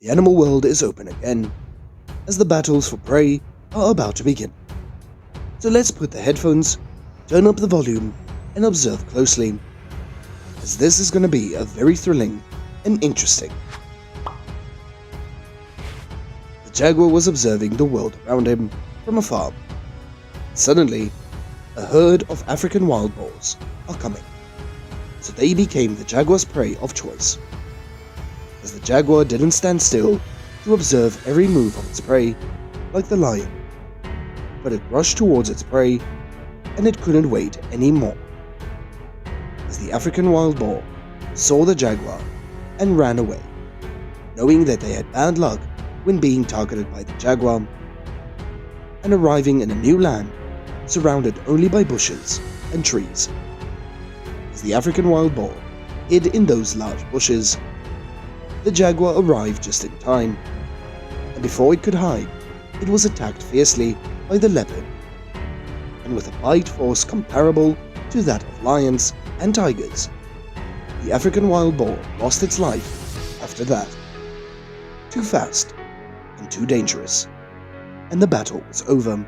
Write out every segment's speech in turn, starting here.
The animal world is open again, as the battles for prey are about to begin. So let's put the headphones, turn up the volume, and observe closely, as this is going to be a very thrilling and interesting. The jaguar was observing the world around him from afar. Suddenly, a herd of African wild boars are coming, so they became the jaguar's prey of choice. As the jaguar didn't stand still to observe every move of its prey like the lion, but it rushed towards its prey and it couldn't wait anymore. As the African wild boar saw the jaguar and ran away, knowing that they had bad luck when being targeted by the jaguar, and arriving in a new land surrounded only by bushes and trees. As the African wild boar hid in those large bushes, the jaguar arrived just in time, and before it could hide, it was attacked fiercely by the leopard, and with a bite force comparable to that of lions and tigers, the African wild boar lost its life after that. Too fast and too dangerous, and the battle was over.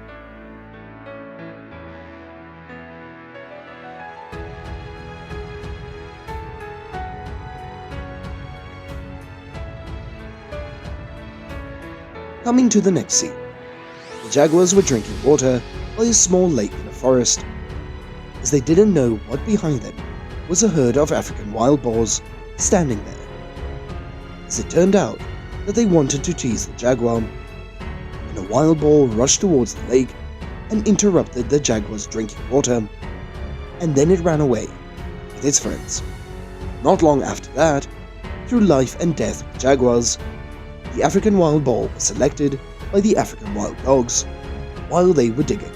Coming to the next scene, the jaguars were drinking water by a small lake in a forest, as they didn't know what behind them was a herd of African wild boars standing there. As it turned out that they wanted to tease the jaguar, and a wild boar rushed towards the lake and interrupted the jaguar's drinking water, and then it ran away with its friends. Not long after that, through life and death with jaguars, the African wild boar was selected by the African wild dogs while they were digging,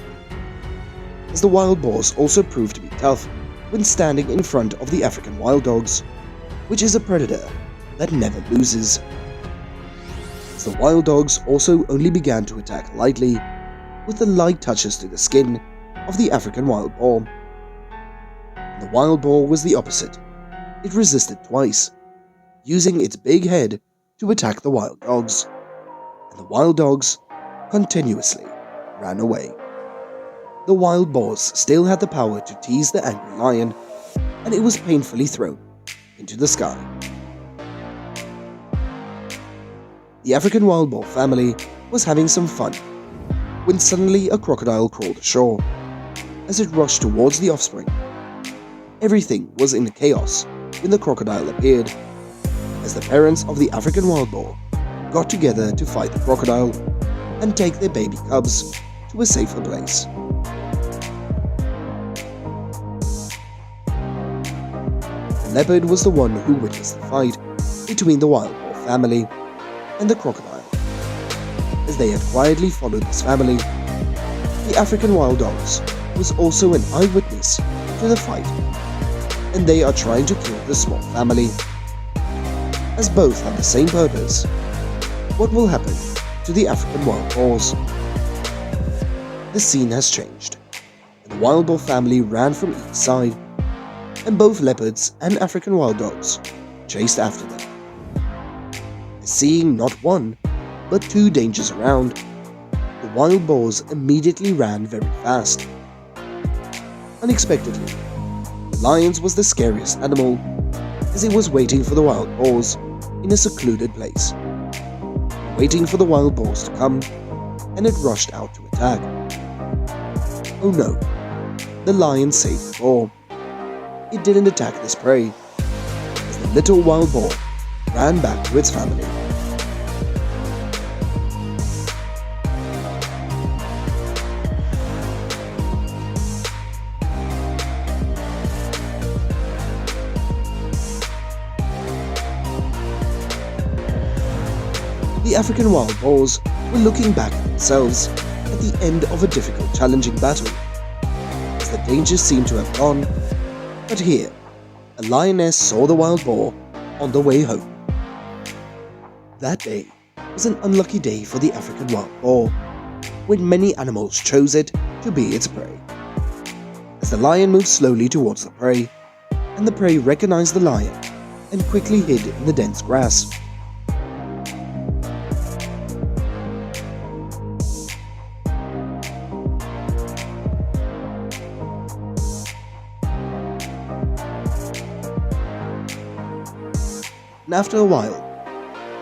as the wild boars also proved to be tough when standing in front of the African wild dogs, which is a predator that never loses. As the wild dogs also only began to attack lightly, with the light touches to the skin of the African wild boar. And the wild boar was the opposite. It resisted twice, using its big head to attack the wild dogs, and the wild dogs continuously ran away. The wild boars still had the power to tease the angry lion, and it was painfully thrown into the sky. The African wild boar family was having some fun when suddenly a crocodile crawled ashore. As it rushed towards the offspring, everything was in chaos when the crocodile appeared, as the parents of the African wild boar got together to fight the crocodile and take their baby cubs to a safer place. The leopard was the one who witnessed the fight between the wild boar family and the crocodile. As they had quietly followed this family, the African wild dogs was also an eyewitness to the fight, and they are trying to kill the small family, as both have the same purpose. What will happen to the African wild boars? The scene has changed, and the wild boar family ran from each side, and both leopards and African wild dogs chased after them. Seeing not one, but two dangers around, the wild boars immediately ran very fast. Unexpectedly, the lion was the scariest animal, as it was waiting for the wild boars in a secluded place, waiting for the wild boars to come, and it rushed out to attack. Oh no, the lion saved the boar. It didn't attack this prey, as the little wild boar ran back to its family. The African wild boars were looking back at themselves at the end of a difficult, challenging battle, as the dangers seemed to have gone. But here, a lioness saw the wild boar on the way home. That day was an unlucky day for the African wild boar, when many animals chose it to be its prey. As the lion moved slowly towards the prey, and the prey recognized the lion and quickly hid in the dense grass. and after a while,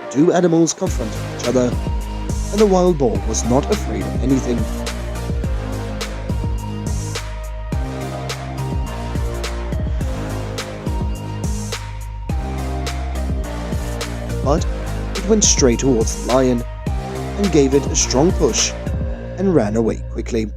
the two animals confronted each other, and the wild boar was not afraid of anything. But it went straight towards the lion and gave it a strong push and ran away quickly.